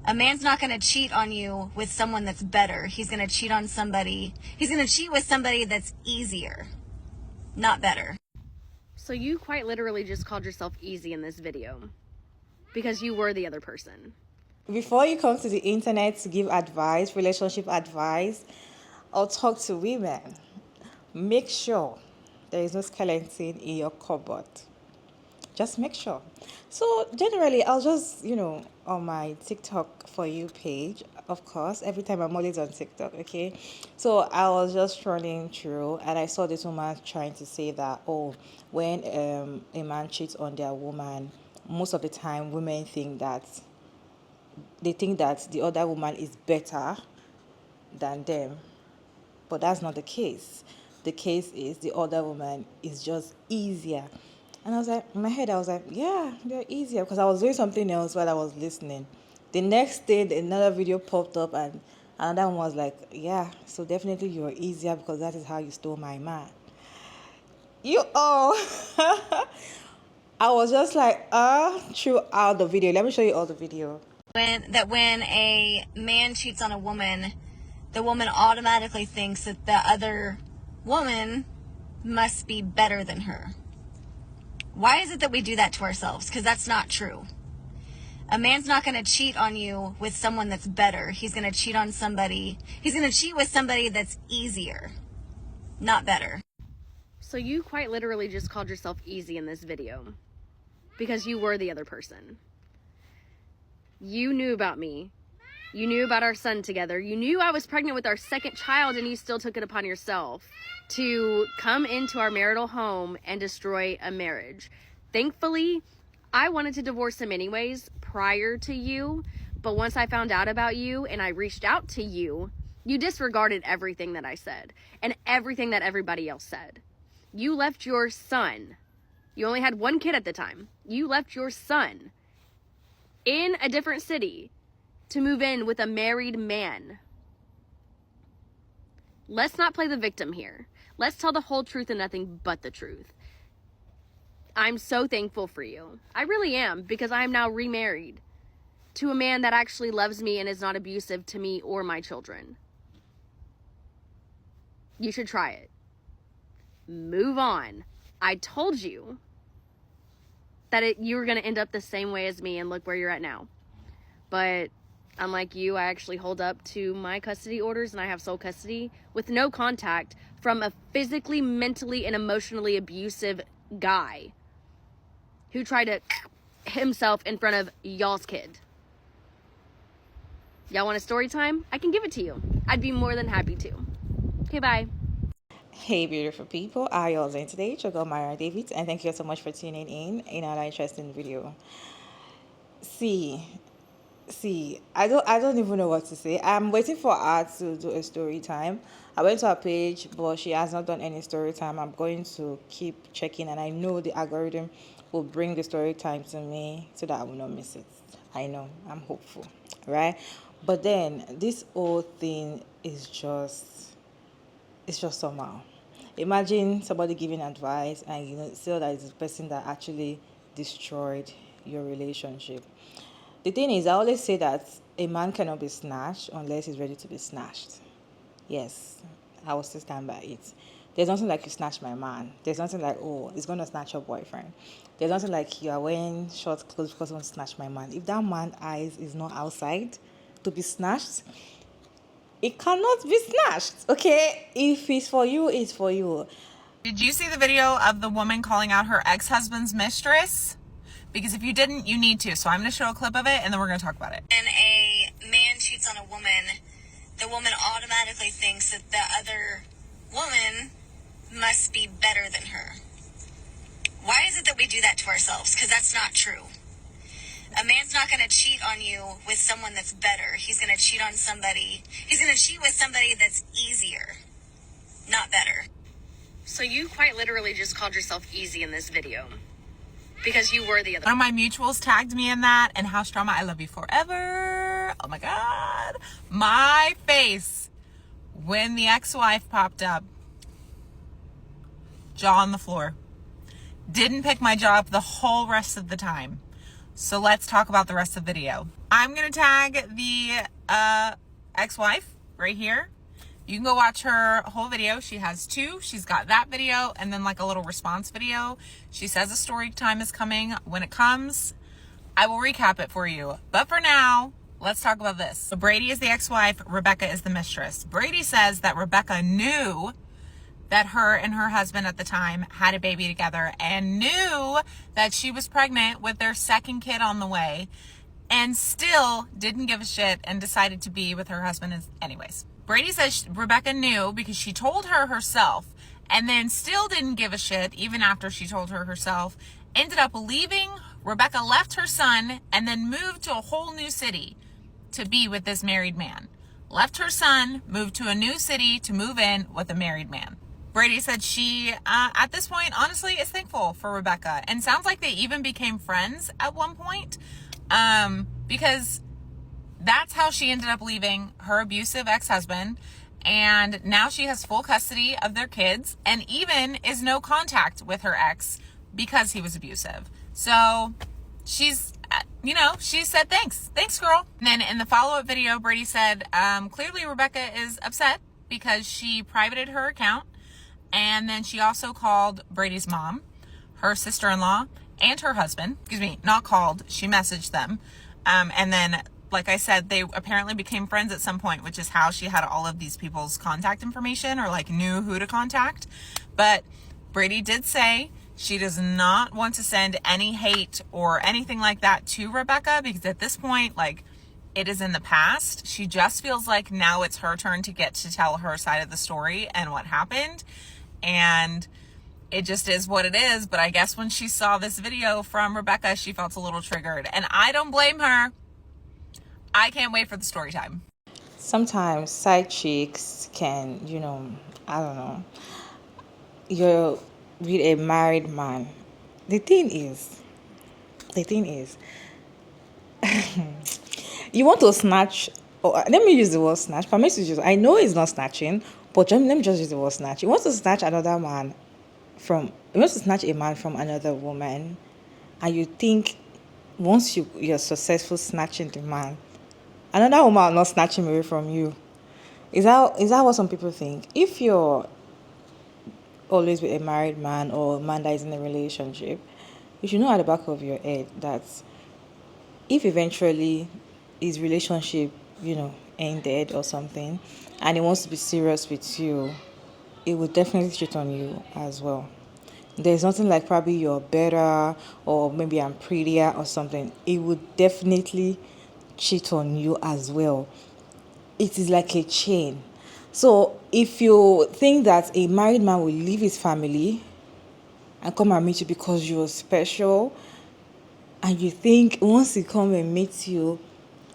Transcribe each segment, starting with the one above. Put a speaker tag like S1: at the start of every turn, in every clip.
S1: A man's not going to cheat on you with someone that's better. He's going to cheat on somebody. He's going to cheat with somebody that's easier, not better.
S2: So you quite literally just called yourself easy in this video because you were the other person.
S3: Before you come to the internet to give advice, relationship advice, or talk to women, make sure there is no skeleton in your cupboard. Just make sure. So generally, I'll just, on my TikTok For You page, of course, every time I'm always on TikTok, okay? So I was just scrolling through and I saw this woman trying to say that, when a man cheats on their woman, most of the time women think that the other woman is better than them. But that's not the case. The case is the other woman is just easier. And I was like, in my head, I was like, yeah, they're easier. Because I was doing something else while I was listening. The next day, another video popped up and another one was like, yeah, so definitely you're easier because that is how you stole my man. I was just like, throughout the video. Let me show you all the video.
S1: When a man cheats on a woman, the woman automatically thinks that the other woman must be better than her. Why is it that we do that to ourselves? Because that's not true. A man's not going to cheat on you with someone that's better. He's going to cheat on somebody. He's going to cheat with somebody that's easier, not better.
S2: So you quite literally just called yourself easy in this video because you were the other person. You knew about me. You knew about our son together. You knew I was pregnant with our second child, and you still took it upon yourself to come into our marital home and destroy a marriage. Thankfully, I wanted to divorce him anyways prior to you, but once I found out about you and I reached out to you, you disregarded everything that I said and everything that everybody else said. You left your son. You only had one kid at the time. You left your son in a different city to move in with a married man. Let's not play the victim here. Let's tell the whole truth and nothing but the truth. I'm so thankful for you. I really am, because I am now remarried to a man that actually loves me and is not abusive to me or my children. You should try it. Move on. I told you that you were going to end up the same way as me and look where you're at now. But unlike you, I actually hold up to my custody orders and I have sole custody with no contact from a physically, mentally, and emotionally abusive guy who tried to himself in front of y'all's kid. Y'all want a story time? I can give it to you. I'd be more than happy to. Okay, bye.
S3: Hey, beautiful people. How are you all doing today? It's your girl, Myra David, and thank you so much for tuning in another interesting video. See, I don't even know what to say. I'm waiting for her to do a story time. I went to her page, but she has not done any story time. I'm going to keep checking, and I know the algorithm will bring the story time to me so that I will not miss it. I know. I'm hopeful, right? But then this whole thing is just somehow. Imagine somebody giving advice and see that it's the person that actually destroyed your relationship. The thing is, I always say that a man cannot be snatched unless he's ready to be snatched. Yes, I will still stand by it. There's nothing like you snatch my man. There's nothing like, he's going to snatch your boyfriend. There's nothing like you are wearing short clothes because you want to snatch my man. If that man's eyes is not outside to be snatched, it cannot be snatched, okay? If it's for you, it's for you.
S4: Did you see the video of the woman calling out her ex-husband's mistress? Because if you didn't, you need to. So I'm going to show a clip of it, and then we're going to talk about it.
S1: When a man cheats on a woman, the woman automatically thinks that the other woman must be better than her. Why is it that we do that to ourselves? Because that's not true. A man's not going to cheat on you with someone that's better. He's going to cheat on somebody. He's going to cheat with somebody that's easier, not better.
S2: So you quite literally just called yourself easy in this video because you were the other.
S4: One of my mutuals tagged me in that, and House Drama, I love you forever. Oh my God. My face when the ex-wife popped up. Jaw on the floor. Didn't pick my jaw up the whole rest of the time. So let's talk about the rest of the video. I'm going to tag the ex-wife right here. You can go watch her whole video. She has two. She's got that video and then like a little response video. She says a story time is coming. When it comes, I will recap it for you. But for now, let's talk about this. So Brady is the ex-wife. Rebecca is the mistress. Brady says that Rebecca knew that her and her husband at the time had a baby together and knew that she was pregnant with their second kid on the way and still didn't give a shit and decided to be with her husband anyways. Brady says Rebecca knew because she told her herself and then still didn't give a shit even after she told her herself. Ended up leaving. Rebecca left her son and then moved to a whole new city to be with this married man. Left her son, moved to a new city to move in with a married man. Brady said she, at this point, honestly, is thankful for Rebecca. And sounds like they even became friends at one point. Because that's how she ended up leaving her abusive ex-husband. And now she has full custody of their kids and even is no contact with her ex because he was abusive. So she's, she said, thanks, girl. And then in the follow-up video, Brady said, clearly Rebecca is upset because she privated her account. And then she also called Brady's mom, her sister-in-law, and her husband. Excuse me, not called. She messaged them. And then, like I said, they apparently became friends at some point, which is how she had all of these people's contact information or like knew who to contact. But Brady did say she does not want to send any hate or anything like that to Rebecca because at this point, like, it is in the past. She just feels like now it's her turn to get to tell her side of the story and what happened. And it just is what it is. But I guess when she saw this video from Rebecca, she felt a little triggered. And I don't blame her. I can't wait for the story time.
S3: Sometimes side chicks can, I don't know. You're with a married man. The thing is, you want to snatch, or let me use the word snatch. Permit to use. I know it's not snatching, but let me just use the word snatch. You want to snatch another man you want to snatch a man from another woman, and you think once you're successful snatching the man, another woman will not snatch him away from you. Is that what some people think? If you're always with a married man or a man that is in a relationship, you should know at the back of your head that if eventually his relationship, ended or something, and he wants to be serious with you, it will definitely cheat on you as well. There's nothing like probably you're better or maybe I'm prettier or something. It would definitely cheat on you as well. It is like a chain. So if you think that a married man will leave his family and come and meet you because you're special, and you think once he come and meets you,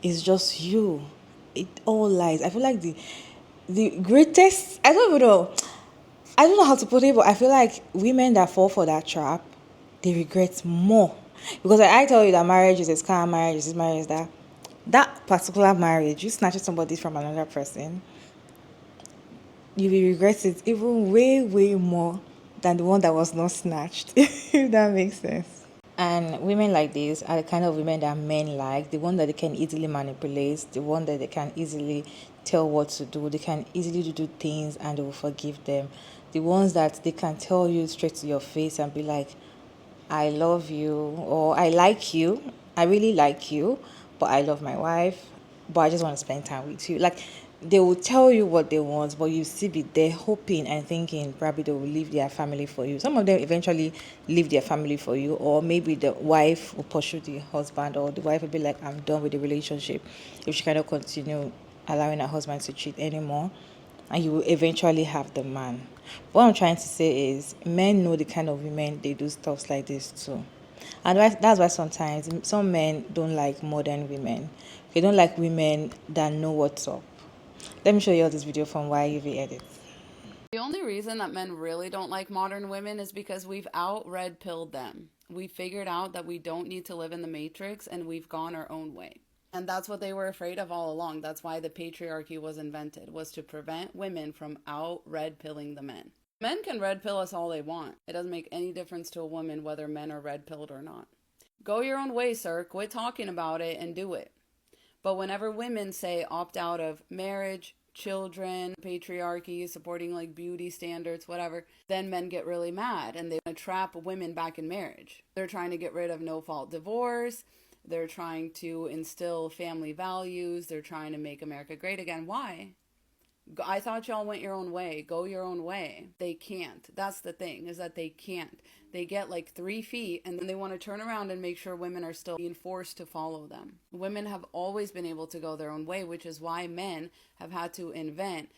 S3: it's just you, it all lies. I feel like the greatest, I don't know how to put it, but I feel like women that fall for that trap, they regret more. Because I tell you that marriage is a scam, marriage is that particular marriage, you snatching somebody from another person, you will regret it even way, way more than the one that was not snatched, if that makes sense. And women like this are the kind of women that men like, the one that they can easily manipulate, the one that they can easily tell what to do, they can easily do things and they will forgive them. The ones that they can tell you straight to your face and be like, I love you, or I like you, I really like you, but I love my wife, but I just want to spend time with you. Like, they will tell you what they want, but you still be there hoping and thinking probably they will leave their family for you. Some of them eventually leave their family for you, or maybe the wife will pursue the husband, or the wife will be like, I'm done with the relationship if she cannot continue allowing her husband to cheat anymore, and you will eventually have the man. What I'm trying to say is men know the kind of women they do stuff like this too. And that's why sometimes some men don't like modern women. They don't like women that know what's up. Let me show you all this video from YUV Edit.
S5: The only reason that men really don't like modern women is because we've out-red pilled them. We figured out that we don't need to live in the matrix and we've gone our own way. And that's what they were afraid of all along. That's why the patriarchy was invented, was to prevent women from out-red pilling the men. Men can red pill us all they want. It doesn't make any difference to a woman whether men are red pilled or not. Go your own way, sir. Quit talking about it and do it. But whenever women say opt out of marriage, children, patriarchy, supporting like beauty standards, whatever, then men get really mad and they want to trap women back in marriage. They're trying to get rid of no-fault divorce. They're trying to instill family values. They're trying to make America great again. Why? I thought y'all went your own way. Go your own way. They can't. That's the thing, is that they can't. They get like 3 feet and then they want to turn around and make sure women are still being forced to follow them. Women have always been able to go their own way, which is why men have had to invent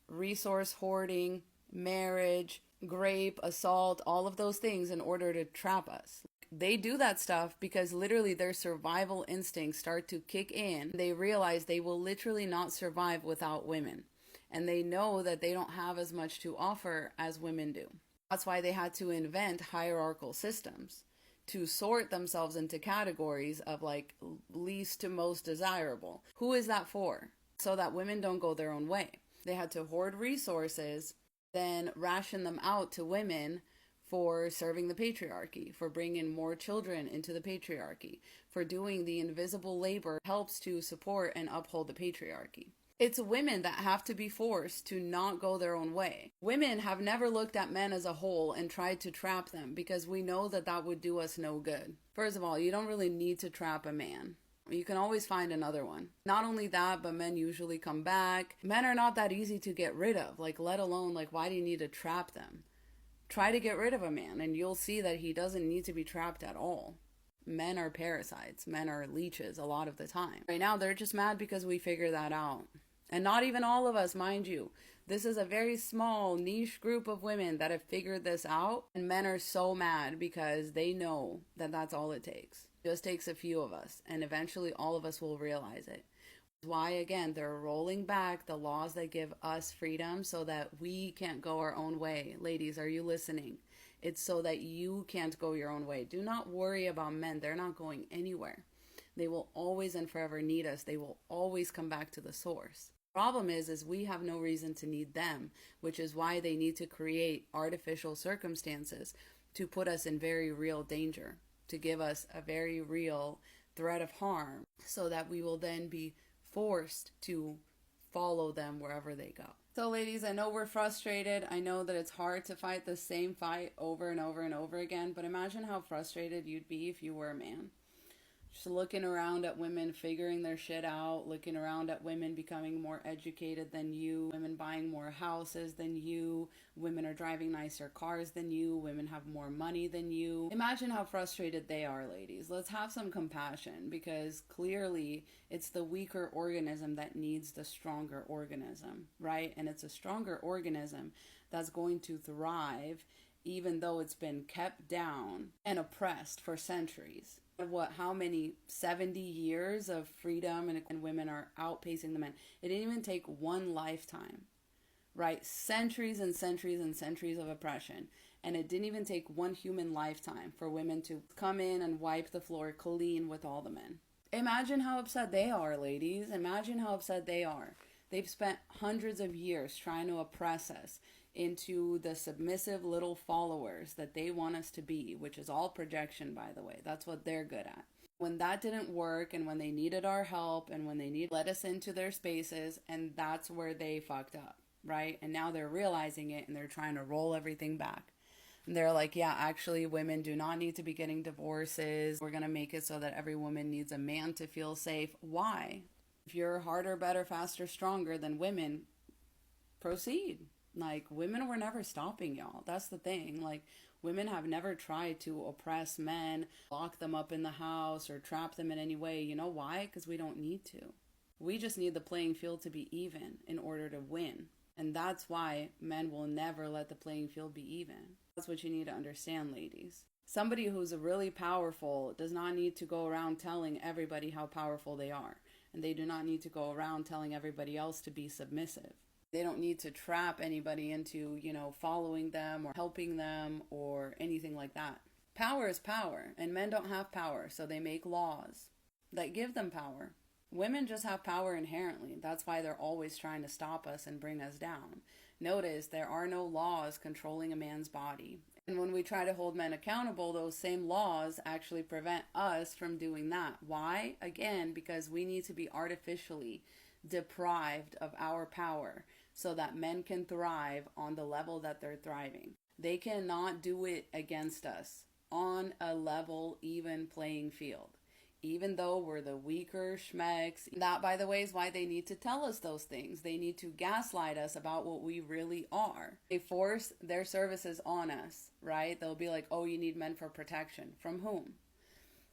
S5: resource hoarding, marriage, rape, assault, all of those things in order to trap us. They do that stuff because literally their survival instincts start to kick in. They realize they will literally not survive without women. And they know that they don't have as much to offer as women do. That's why they had to invent hierarchical systems to sort themselves into categories of like least to most desirable. Who is that for? So that women don't go their own way. They had to hoard resources, then ration them out to women for serving the patriarchy, for bringing more children into the patriarchy, for doing the invisible labor helps to support and uphold the patriarchy. It's women that have to be forced to not go their own way. Women have never looked at men as a whole and tried to trap them because we know that that would do us no good. First of all, you don't really need to trap a man. You can always find another one. Not only that, but men usually come back. Men are not that easy to get rid of, like let alone like why do you need to trap them? Try to get rid of a man and you'll see that he doesn't need to be trapped at all. Men are parasites. Men are leeches a lot of the time. Right now, they're just mad because we figure that out. And not even all of us, mind you. This is a very small niche group of women that have figured this out. And men are so mad because they know that that's all it takes. It just takes a few of us. And eventually all of us will realize it. Why, again, they're rolling back the laws that give us freedom so that we can't go our own way. Ladies, are you listening? It's so that you can't go your own way. Do not worry about men. They're not going anywhere. They will always and forever need us. They will always come back to the source. Problem is we have no reason to need them, which is why they need to create artificial circumstances to put us in very real danger, to give us a very real threat of harm, so that we will then be forced to follow them wherever they go. So ladies, I know we're frustrated. I know that it's hard to fight the same fight over and over and over again, but imagine how frustrated you'd be if you were a man. Just looking around at women figuring their shit out, looking around at women becoming more educated than you, women buying more houses than you, women are driving nicer cars than you, women have more money than you. Imagine how frustrated they are, ladies. Let's have some compassion, because clearly it's the weaker organism that needs the stronger organism, right? And it's a stronger organism that's going to thrive even though it's been kept down and oppressed for centuries. How many 70 years of freedom, and women are outpacing the men. It didn't even take one lifetime, right? Centuries and centuries and centuries of oppression. And it didn't even take one human lifetime for women to come in and wipe the floor clean with all the men. Imagine how upset they are, ladies. Imagine how upset they are. They've spent hundreds of years trying to oppress us into the submissive little followers that they want us to be, which is all projection, by the way. That's what they're good at. When that didn't work, and when they needed our help, and when they let us into their spaces, and that's where they fucked up, right? And now they're realizing it, and they're trying to roll everything back. And they're like, yeah, actually, women do not need to be getting divorces. We're going to make it so that every woman needs a man to feel safe. Why? If you're harder, better, faster, stronger than women, proceed. Like, women were never stopping y'all. That's the thing. Like, women have never tried to oppress men, lock them up in the house, or trap them in any way. You know why? Because we don't need to. We just need the playing field to be even in order to win. And that's why men will never let the playing field be even. That's what you need to understand, ladies. Somebody who's really powerful does not need to go around telling everybody how powerful they are. And they do not need to go around telling everybody else to be submissive. They don't need to trap anybody into, following them or helping them or anything like that. Power is power, and men don't have power, so they make laws that give them power. Women just have power inherently. That's why they're always trying to stop us and bring us down. Notice there are no laws controlling a man's body. And when we try to hold men accountable, those same laws actually prevent us from doing that. Why? Again, because we need to be artificially deprived of our power so that men can thrive on the level that they're thriving. They cannot do it against us on a level, even playing field. Even though we're the weaker schmecks. That, by the way, is why they need to tell us those things. They need to gaslight us about what we really are. They force their services on us, right? They'll be like, oh, you need men for protection. From whom?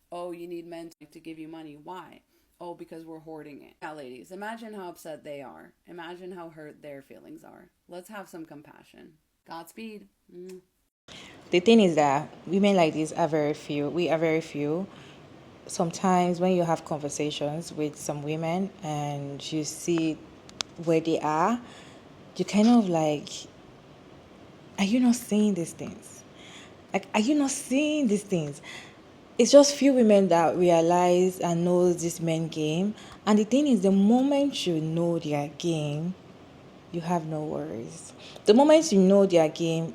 S5: Oh, you need men to give you money. Why? Oh, because we're hoarding it. Yeah, ladies, imagine how upset they are. Imagine how hurt their feelings are. Let's have some compassion. Godspeed.
S3: The thing is that women like this are very few. We are very few. Sometimes when you have conversations with some women and you see where they are, you kind of like, are you not seeing these things? Like, are you not seeing these things? It's just few women that realize and know this men game. And the thing is, the moment you know their game, you have no worries. The moment you know their game,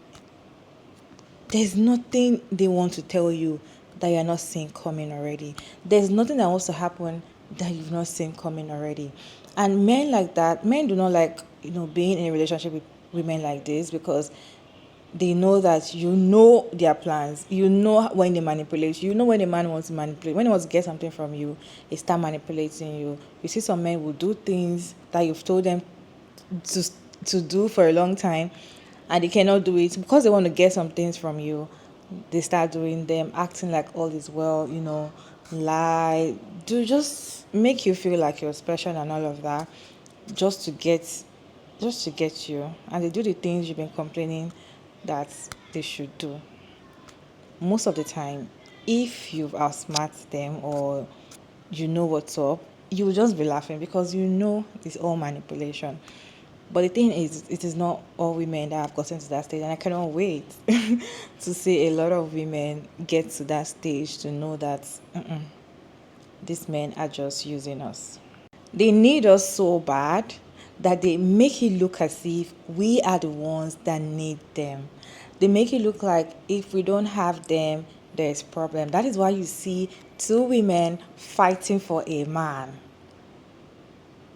S3: there's nothing they want to tell you that you're not seeing coming already. There's nothing that wants to happen that you've not seen coming already. And men like that, men do not like, being in a relationship with women like this because they know that you know their plans. You know when they manipulate. You know when a man wants to manipulate. When he wants to get something from you, they start manipulating you. You see some men will do things that you've told them to do for a long time and they cannot do it because they want to get some things from you. They start doing them, acting like all is well, lie, do just make you feel like you're special and all of that, just to get you. And they do the things you've been complaining that they should do. Most of the time, if you've outsmarted them or you know what's up, you will just be laughing because you know it's all manipulation. But the thing is, it is not all women that have gotten to that stage, and I cannot wait to see a lot of women get to that stage to know that these men are just using us. They need us so bad that they make it look as if we are the ones that need them. They make it look like if we don't have them, there's problem. That is why you see two women fighting for a man.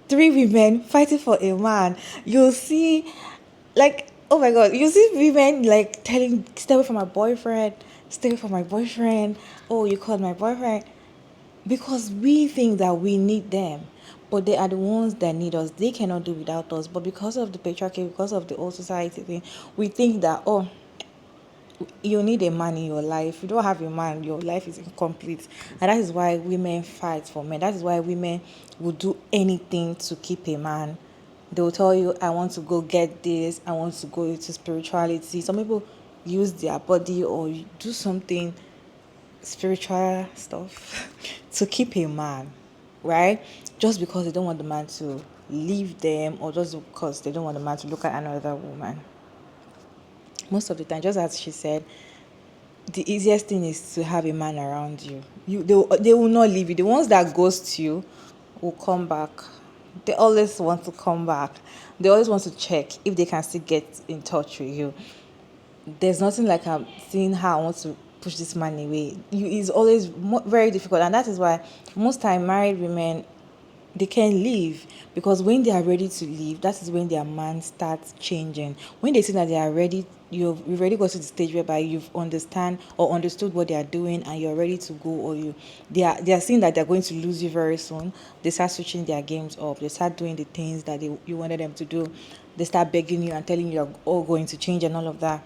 S3: Three women fighting for a man. You'll see, like, oh my god, you see women like telling, stay away from my boyfriend, stay away from my boyfriend. Oh, you called my boyfriend. Because we think that we need them, but they are the ones that need us. They cannot do without us. But because of the patriarchy, because of the old society thing, we think that, oh, you need a man in your life. If you don't have a man, your life is incomplete. And that is why women fight for men. That is why women will do anything to keep a man. They will tell you, I want to go get this, I want to go into spirituality. Some people use their body or do something spiritual stuff to keep a man, right? Just because they don't want the man to leave them or just because they don't want the man to look at another woman. Most of the time, just as she said, the easiest thing is to have a man around you. They will not leave you. The ones that ghost you will come back. They always want to come back. They always want to check if they can still get in touch with you. There's nothing like seeing how I want to push this man away. It's always very difficult, and that is why most time married women, they can leave, because when they are ready to leave, that is when their man starts changing. When they see that they are ready, you've already got to the stage whereby you've understand or understood what they are doing and you're ready to go, or they are seeing that they're going to lose you very soon. They start switching their games up. They start doing the things that you wanted them to do. They start begging you and telling you you're all going to change and all of that,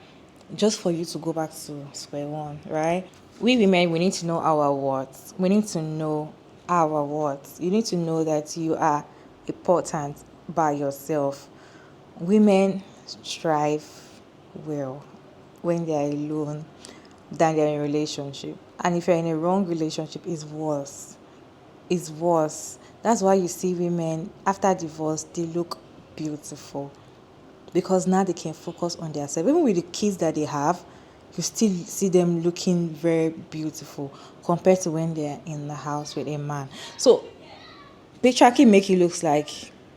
S3: just for you to go back to square one, right? We women, we need to know our worth. We need to know our worth. You need to know that you are important by yourself. Women strive well when they are alone than they're in a relationship. And if you're in a wrong relationship, it's worse. It's worse. That's why you see women after divorce, they look beautiful, because now they can focus on their self. Even with the kids that they have, you still see them looking very beautiful compared to when they're in the house with a man. So patriarchy make it looks like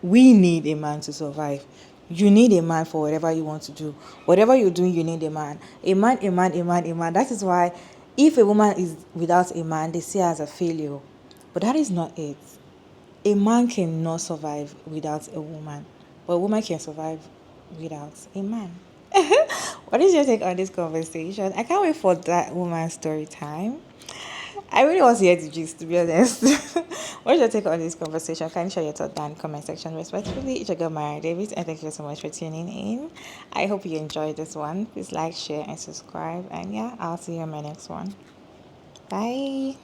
S3: we need a man to survive. You need a man for whatever you want to do. Whatever you're doing, you need a man. A man, a man, a man, a man. That is why if a woman is without a man, they see her as a failure. But that is not it. A man cannot survive without a woman, but a woman can survive without a man. What is your take on this conversation? I can't wait for that woman's story time. I really want to hear the gist, to be honest. What's your take on this conversation? Can you share your thoughts down in the comment section respectfully? It's your girl, Mara David, and thank you so much for tuning in. I hope you enjoyed this one. Please like, share, and subscribe. And yeah, I'll see you in my next one. Bye.